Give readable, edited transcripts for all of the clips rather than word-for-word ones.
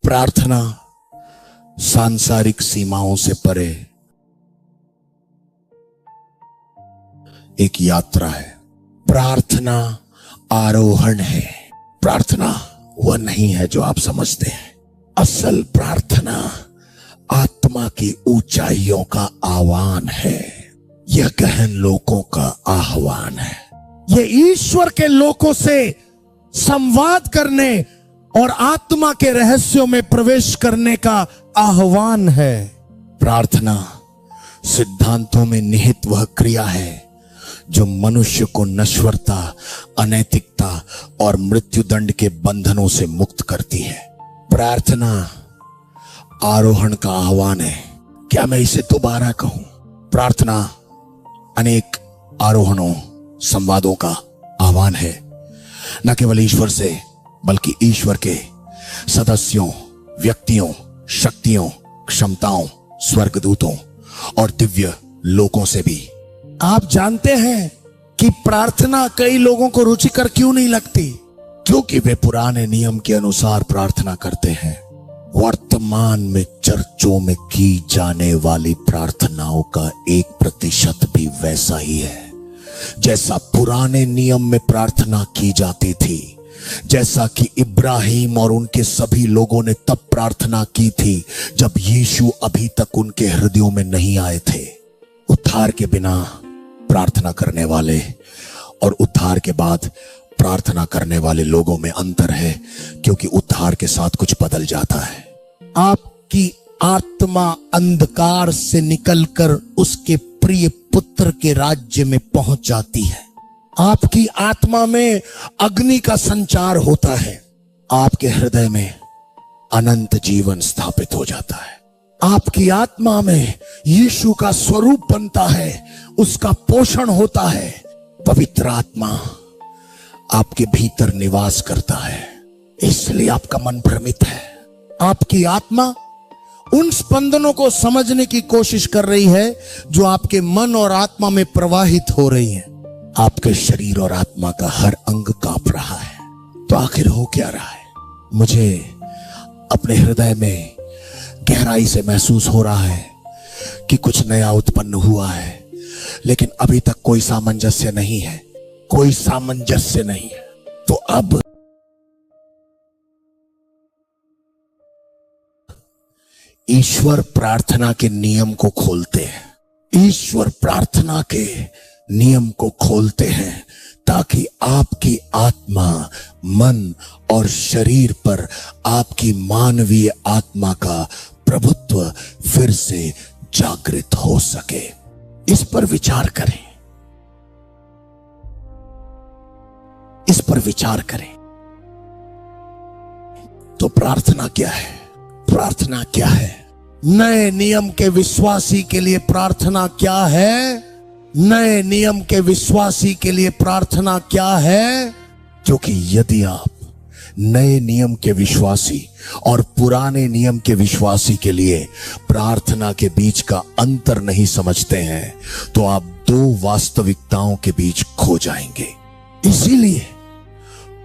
प्रार्थना सांसारिक सीमाओं से परे एक यात्रा है। प्रार्थना आरोहण है। प्रार्थना वह नहीं है जो आप समझते हैं। असल प्रार्थना आत्मा की ऊंचाइयों का आह्वान है। यह गहन लोकों का आह्वान है। यह ईश्वर के लोकों से संवाद करने और आत्मा के रहस्यों में प्रवेश करने का आह्वान है। प्रार्थना सिद्धांतों में निहित वह क्रिया है जो मनुष्य को नश्वरता, अनैतिकता और मृत्युदंड के बंधनों से मुक्त करती है। प्रार्थना आरोहण का आह्वान है। क्या मैं इसे दोबारा कहूं? प्रार्थना अनेक आरोहणों, संवादों का आह्वान है, न केवल ईश्वर से बल्कि ईश्वर के सदस्यों, व्यक्तियों, शक्तियों, क्षमताओं, स्वर्गदूतों और दिव्य लोकों से भी। आप जानते हैं कि प्रार्थना कई लोगों को रुचिकर क्यों नहीं लगती? क्योंकि वे पुराने नियम के अनुसार प्रार्थना करते हैं। वर्तमान में चर्चों में की जाने वाली प्रार्थनाओं का 1% भी वैसा ही है जैसा पुराने नियम में प्रार्थना की जाती थी, जैसा कि इब्राहिम और उनके सभी लोगों ने तब प्रार्थना की थी जब यीशु अभी तक उनके हृदयों में नहीं आए थे। उद्धार के बिना प्रार्थना करने वाले और उद्धार के बाद प्रार्थना करने वाले लोगों में अंतर है, क्योंकि उद्धार के साथ कुछ बदल जाता है। आपकी आत्मा अंधकार से निकलकर उसके प्रिय पुत्र के राज्य में पहुंच जाती है। आपकी आत्मा में अग्नि का संचार होता है। आपके हृदय में अनंत जीवन स्थापित हो जाता है। आपकी आत्मा में यीशु का स्वरूप बनता है, उसका पोषण होता है। पवित्र आत्मा आपके भीतर निवास करता है, इसलिए आपका मन भ्रमित है। आपकी आत्मा उन स्पंदनों को समझने की कोशिश कर रही है जो आपके मन और आत्मा में प्रवाहित हो रही है। आपके शरीर और आत्मा का हर अंग कांप रहा है। तो आखिर हो क्या रहा है? मुझे अपने हृदय में गहराई से महसूस हो रहा है कि कुछ नया उत्पन्न हुआ है, लेकिन अभी तक कोई सामंजस्य नहीं है। कोई सामंजस्य नहीं है। तो अब ईश्वर प्रार्थना के नियम को खोलते हैं। ईश्वर प्रार्थना के नियम को खोलते हैं ताकि आपकी आत्मा, मन और शरीर पर आपकी मानवीय आत्मा का प्रभुत्व फिर से जागृत हो सके। इस पर विचार करें। इस पर विचार करें। तो प्रार्थना क्या है? प्रार्थना क्या है? नए नियम के विश्वासी के लिए प्रार्थना क्या है? नए नियम के विश्वासी के लिए प्रार्थना क्या है? क्योंकि यदि आप नए नियम के विश्वासी और पुराने नियम के विश्वासी के लिए प्रार्थना के बीच का अंतर नहीं समझते हैं, तो आप दो वास्तविकताओं के बीच खो जाएंगे। इसीलिए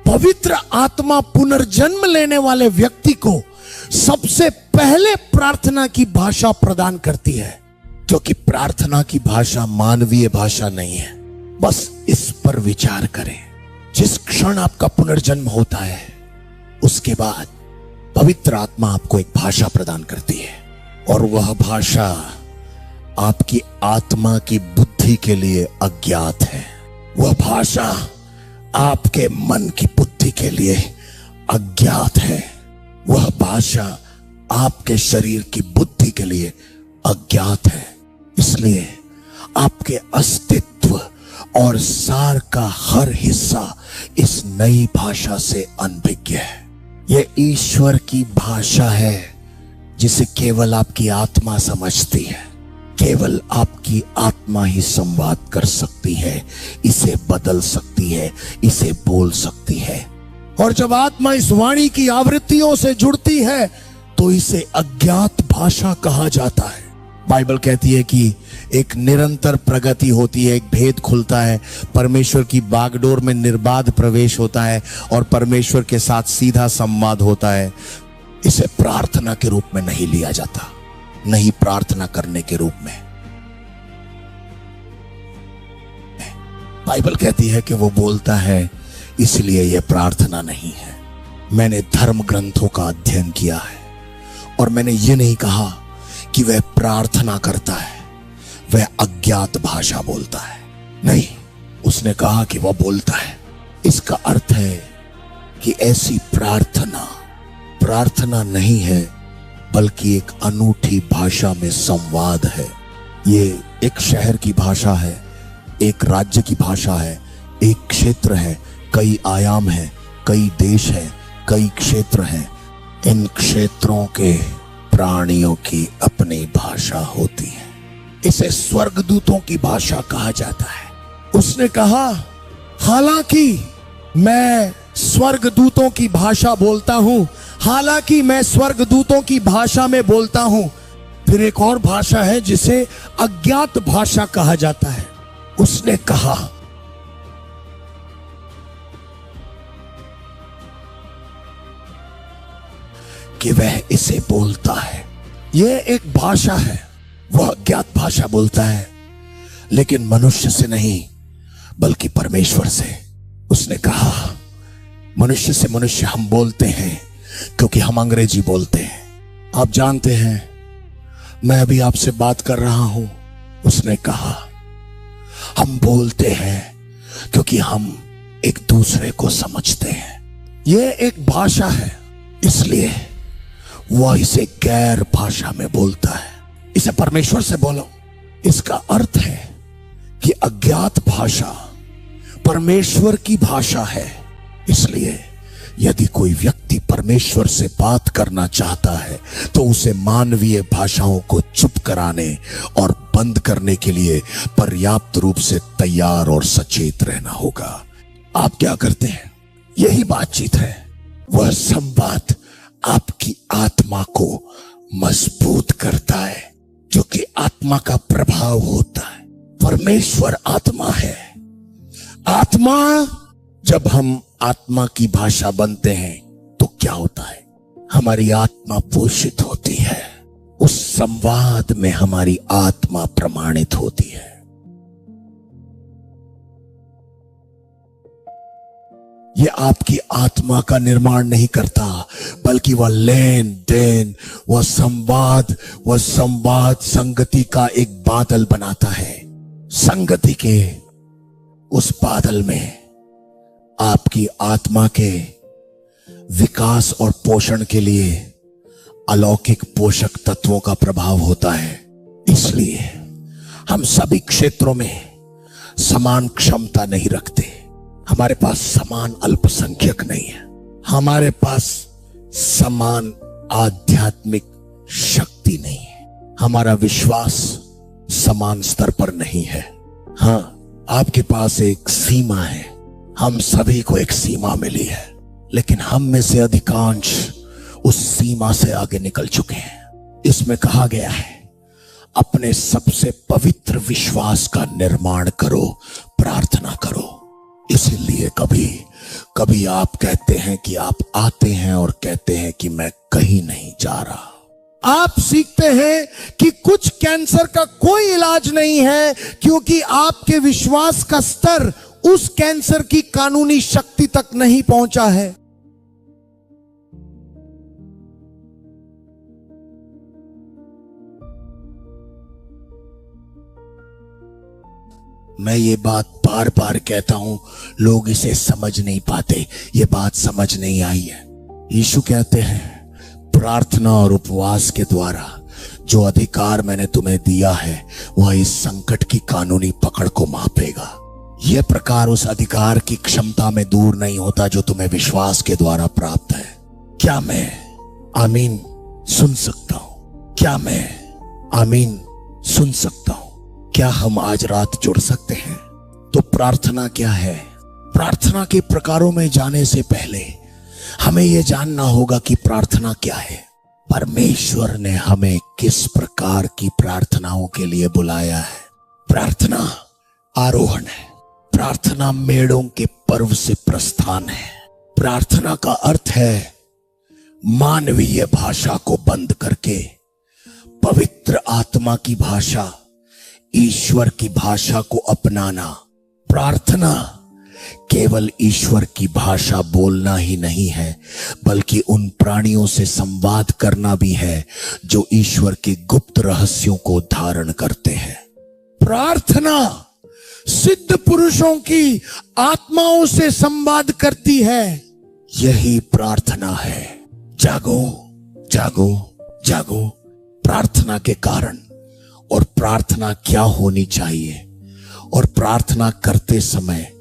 पवित्र आत्मा पुनर्जन्म लेने वाले व्यक्ति को सबसे पहले प्रार्थना की भाषा प्रदान करती है, क्योंकि प्रार्थना की भाषा मानवीय भाषा नहीं है। बस इस पर विचार करें। जिस क्षण आपका पुनर्जन्म होता है, उसके बाद पवित्र आत्मा आपको एक भाषा प्रदान करती है, और वह भाषा आपकी आत्मा की बुद्धि के लिए अज्ञात है। वह भाषा आपके मन की बुद्धि के लिए अज्ञात है। वह भाषा आपके शरीर की बुद्धि के लिए अज्ञात है। इसलिए आपके अस्तित्व और सार का हर हिस्सा इस नई भाषा से अनभिज्ञ है। यह ईश्वर की भाषा है जिसे केवल आपकी आत्मा समझती है। केवल आपकी आत्मा ही संवाद कर सकती है, इसे बदल सकती है, इसे बोल सकती है। और जब आत्मा इस वाणी की आवृत्तियों से जुड़ती है तो इसे अज्ञात भाषा कहा जाता है। बाइबल कहती है कि एक निरंतर प्रगति होती है, एक भेद खुलता है, परमेश्वर की बागडोर में निर्बाध प्रवेश होता है और परमेश्वर के साथ सीधा संवाद होता है। इसे प्रार्थना के रूप में नहीं लिया जाता, नहीं प्रार्थना करने के रूप में। बाइबल कहती है कि वो बोलता है, इसलिए यह प्रार्थना नहीं है। मैंने धर्म ग्रंथों का अध्ययन किया है और मैंने ये नहीं कहा कि वह प्रार्थना करता है, वह अज्ञात भाषा बोलता है। नहीं, उसने कहा कि वह बोलता है। इसका अर्थ है कि ऐसी प्रार्थना नहीं है, बल्कि एक अनूठी भाषा में संवाद है। ये एक शहर की भाषा है, एक राज्य की भाषा है, एक क्षेत्र है, कई आयाम है, कई देश है, कई क्षेत्र हैं। इन क्षेत्रों के प्राणियों की अपनी भाषा होती है। इसे स्वर्गदूतों की भाषा कहा जाता है। उसने कहा, हालांकि मैं स्वर्गदूतों की भाषा बोलता हूं, हालांकि मैं स्वर्गदूतों की भाषा में बोलता हूं, फिर एक और भाषा है जिसे अज्ञात भाषा कहा जाता है। उसने कहा, कि वह इसे बोलता है। यह एक भाषा है, वह अज्ञात भाषा बोलता है, लेकिन मनुष्य से नहीं, बल्कि परमेश्वर से। उसने कहा, मनुष्य से मनुष्य हम बोलते हैं क्योंकि हम अंग्रेजी बोलते हैं। आप जानते हैं, मैं अभी आपसे बात कर रहा हूं। उसने कहा, हम बोलते हैं क्योंकि हम एक दूसरे को समझते हैं। यह एक भाषा है, इसलिए वह इसे गैर भाषा में बोलता है। इसे परमेश्वर से बोलो। इसका अर्थ है कि अज्ञात भाषा परमेश्वर की भाषा है। इसलिए यदि कोई व्यक्ति परमेश्वर से बात करना चाहता है तो उसे मानवीय भाषाओं को चुप कराने और बंद करने के लिए पर्याप्त रूप से तैयार और सचेत रहना होगा। आप क्या करते हैं? यही बातचीत है। वह संवाद आपकी आत्मा को मजबूत करता है, जो कि आत्मा का प्रभाव होता है। परमेश्वर आत्मा है। आत्मा, जब हम आत्मा की भाषा बनते हैं तो क्या होता है? हमारी आत्मा पोषित होती है। उस संवाद में हमारी आत्मा प्रमाणित होती है। यह आपकी आत्मा का निर्माण नहीं करता, बल्कि वह लेन देन, वह संवाद संगति का एक बादल बनाता है। संगति के उस बादल में आपकी आत्मा के विकास और पोषण के लिए अलौकिक पोषक तत्वों का प्रभाव होता है। इसलिए हम सभी क्षेत्रों में समान क्षमता नहीं रखते। हमारे पास समान अल्पसंख्यक नहीं है। हमारे पास समान आध्यात्मिक शक्ति नहीं है। हमारा विश्वास समान स्तर पर नहीं है। हाँ, आपके पास एक सीमा है। हम सभी को एक सीमा मिली है, लेकिन हम में से अधिकांश उस सीमा से आगे निकल चुके हैं। इसमें कहा गया है, अपने सबसे पवित्र विश्वास का निर्माण करो, प्रार्थना करो। इसीलिए कभी कभी आप कहते हैं कि आप आते हैं और कहते हैं कि मैं कहीं नहीं जा रहा। आप सीखते हैं कि कुछ कैंसर का कोई इलाज नहीं है, क्योंकि आपके विश्वास का स्तर उस कैंसर की कानूनी शक्ति तक नहीं पहुंचा है। मैं ये बात बार बार कहता हूं, लोग इसे समझ नहीं पाते। ये बात समझ नहीं आई है। यीशु कहते हैं, प्रार्थना और उपवास के द्वारा जो अधिकार मैंने तुम्हें दिया है, वह इस संकट की कानूनी पकड़ को मापेगा। यह प्रकार उस अधिकार की क्षमता में दूर नहीं होता जो तुम्हें विश्वास के द्वारा प्राप्त है। क्या मैं आमीन सुन सकता हूं? क्या मैं आमीन सुन सकता हूं? क्या हम आज रात जुड़ सकते हैं? तो प्रार्थना क्या है? प्रार्थना के प्रकारों में जाने से पहले हमें यह जानना होगा कि प्रार्थना क्या है। परमेश्वर ने हमें किस प्रकार की प्रार्थनाओं के लिए बुलाया है। प्रार्थना आरोहण है। प्रार्थना मेढ़ों के पर्व से प्रस्थान है। प्रार्थना का अर्थ है मानवीय भाषा को बंद करके पवित्र आत्मा की भाषा, ईश्वर की भाषा को अपनाना। प्रार्थना केवल ईश्वर की भाषा बोलना ही नहीं है, बल्कि उन प्राणियों से संवाद करना भी है जो ईश्वर के गुप्त रहस्यों को धारण करते हैं। प्रार्थना सिद्ध पुरुषों की आत्माओं से संवाद करती है। यही प्रार्थना है। जागो, जागो, जागो। प्रार्थना के कारण और प्रार्थना क्या होनी चाहिए और प्रार्थना करते समय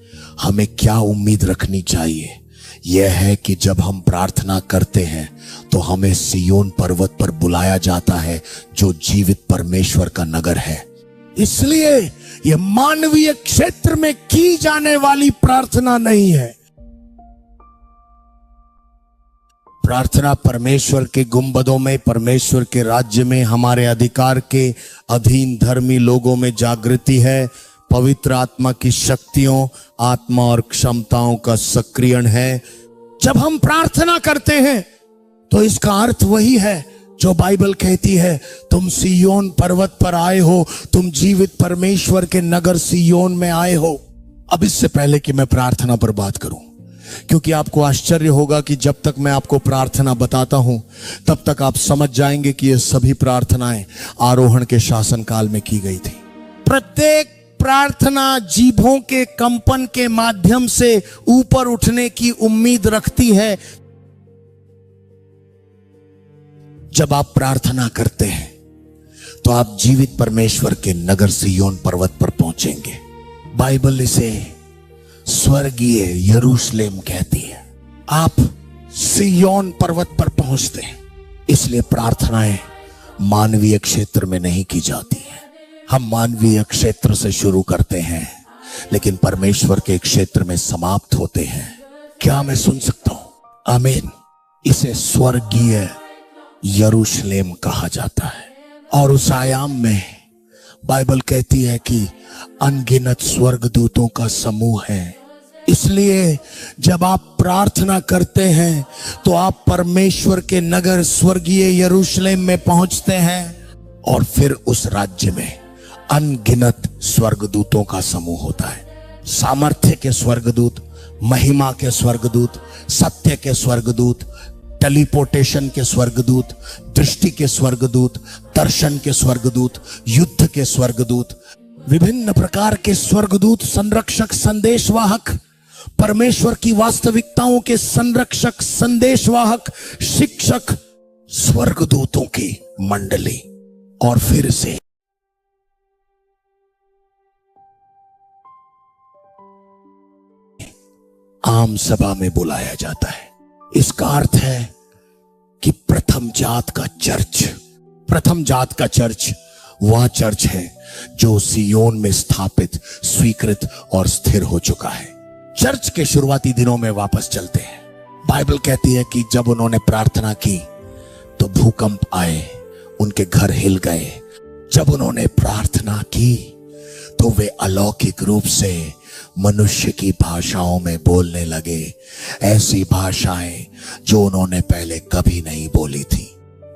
हमें क्या उम्मीद रखनी चाहिए, यह है कि जब हम प्रार्थना करते हैं तो हमें सिय्योन पर्वत पर बुलाया जाता है जो जीवित परमेश्वर का नगर है। इसलिए यह मानवीय क्षेत्र में की जाने वाली प्रार्थना नहीं है। प्रार्थना परमेश्वर के गुंबदों में, परमेश्वर के राज्य में, हमारे अधिकार के अधीन धर्मी लोगों में जागृति है। पवित्र आत्मा की शक्तियों, आत्मा और क्षमताओं का सक्रियण है। जब हम प्रार्थना करते हैं तो इसका अर्थ वही है जो बाइबल कहती है, तुम सिय्योन पर्वत पर आए हो, तुम जीवित परमेश्वर के नगर सिय्योन में आए हो। अब इससे पहले कि मैं प्रार्थना पर बात करूं, क्योंकि आपको आश्चर्य होगा कि जब तक मैं आपको प्रार्थना बताता हूं तब तक आप समझ जाएंगे कि ये सभी प्रार्थनाएं आरोहण के शासनकाल में की गई थी। प्रत्येक प्रार्थना जीभों के कंपन के माध्यम से ऊपर उठने की उम्मीद रखती है। जब आप प्रार्थना करते हैं तो आप जीवित परमेश्वर के नगर सिय्योन पर्वत पर पहुंचेंगे। बाइबल इसे स्वर्गीय यरूशलेम कहती है। आप सिय्योन पर्वत पर पहुंचते हैं। इसलिए प्रार्थनाएं मानवीय क्षेत्र में नहीं की जाती हैं। हम मानवीय क्षेत्र से शुरू करते हैं लेकिन परमेश्वर के क्षेत्र में समाप्त होते हैं। क्या मैं सुन सकता हूं? आमीन। इसे स्वर्गीय यरूशलेम कहा जाता है और उस आयाम में बाइबल कहती है कि अनगिनत स्वर्गदूतों का समूह है। इसलिए जब आप प्रार्थना करते हैं तो आप परमेश्वर के नगर स्वर्गीय यरूशलेम में पहुंचते हैं और फिर उस राज्य में अनगिनत स्वर्गदूतों का समूह होता है। सामर्थ्य के स्वर्गदूत, महिमा के स्वर्गदूत, सत्य के स्वर्गदूत, टेलीपोर्टेशन के स्वर्गदूत, दृष्टि के स्वर्गदूत, दर्शन के स्वर्गदूत, युद्ध के स्वर्गदूत, विभिन्न प्रकार के स्वर्गदूत, संरक्षक, संदेशवाहक, परमेश्वर की वास्तविकताओं के संरक्षक, संदेशवाहक, शिक्षक, स्वर्गदूतों की मंडली। और फिर से आम सभा में बुलाया जाता है। इसका अर्थ है कि प्रथम जात का चर्च वह चर्च है जो सिय्योन में स्थापित, स्वीकृत और स्थिर हो चुका है। चर्च के शुरुआती दिनों में वापस चलते हैं। बाइबल कहती है कि जब उन्होंने प्रार्थना की तो भूकंप आए, उनके घर हिल गए। जब उन्होंने प्रार्थना की तो वे अलौकिक रूप से मनुष्य की भाषाओं में बोलने लगे, ऐसी भाषाएं जो उन्होंने पहले कभी नहीं बोली थी।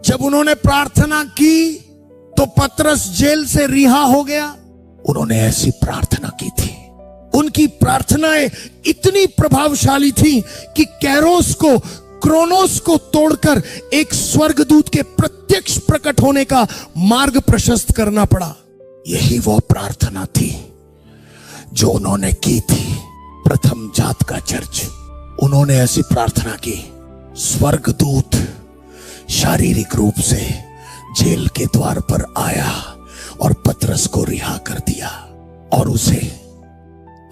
जब उन्होंने प्रार्थना की तो पतरस जेल से रिहा हो गया। उन्होंने ऐसी प्रार्थना की थी। उनकी प्रार्थनाएं इतनी प्रभावशाली थी कि कैरोस को, क्रोनोस को तोड़कर एक स्वर्गदूत के प्रत्यक्ष प्रकट होने का मार्ग प्रशस्त करना पड़ा। यही वो प्रार्थना थी जो उन्होंने की थी। प्रथम जात का चर्च, उन्होंने ऐसी प्रार्थना की। स्वर्गदूत शारीरिक रूप से जेल के द्वार पर आया और पतरस को रिहा कर दिया और उसे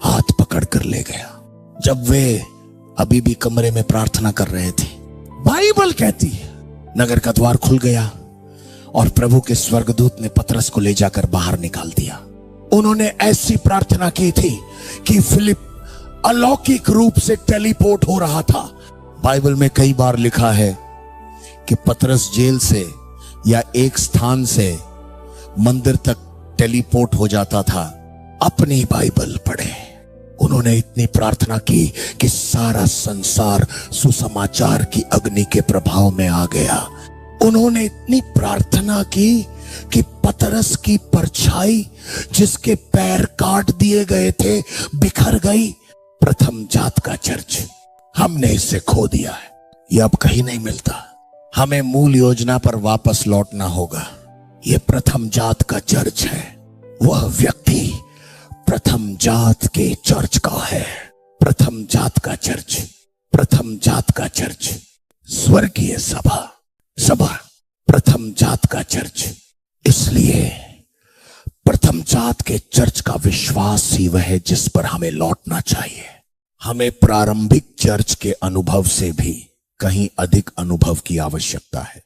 हाथ पकड़कर ले गया। जब वे अभी भी कमरे में प्रार्थना कर रहे थे, बाइबल कहती है नगर का द्वार खुल गया और प्रभु के स्वर्गदूत ने पतरस को ले जाकर बाहर निकाल दिया। उन्होंने ऐसी प्रार्थना की थी कि फिलिप अलौकिक रूप से टेलीपोर्ट हो रहा था। बाइबल में कई बार लिखा है कि पतरस जेल से या एक स्थान से मंदिर तक टेलीपोर्ट हो जाता था। अपनी बाइबल पढ़े, उन्होंने इतनी प्रार्थना की कि सारा संसार सुसमाचार की अग्नि के प्रभाव में आ गया। उन्होंने इतनी प्रार्थना की कि पतरस की परछाई जिसके पैर काट दिए गए थे बिखर गई। प्रथम जात का चर्च, हमने इसे खो दिया है, यह अब कहीं नहीं मिलता। हमें मूल योजना पर वापस लौटना होगा। यह प्रथम जात का चर्च है। वह व्यक्ति प्रथम जात के चर्च का है। प्रथम जात का चर्च, प्रथम जात का चर्च, स्वर्गीय सभा, सभा प्रथम जात का चर्च। इसलिए प्रथम जात के चर्च का विश्वास ही वह है जिस पर हमें लौटना चाहिए। हमें प्रारंभिक चर्च के अनुभव से भी कहीं अधिक अनुभव की आवश्यकता है।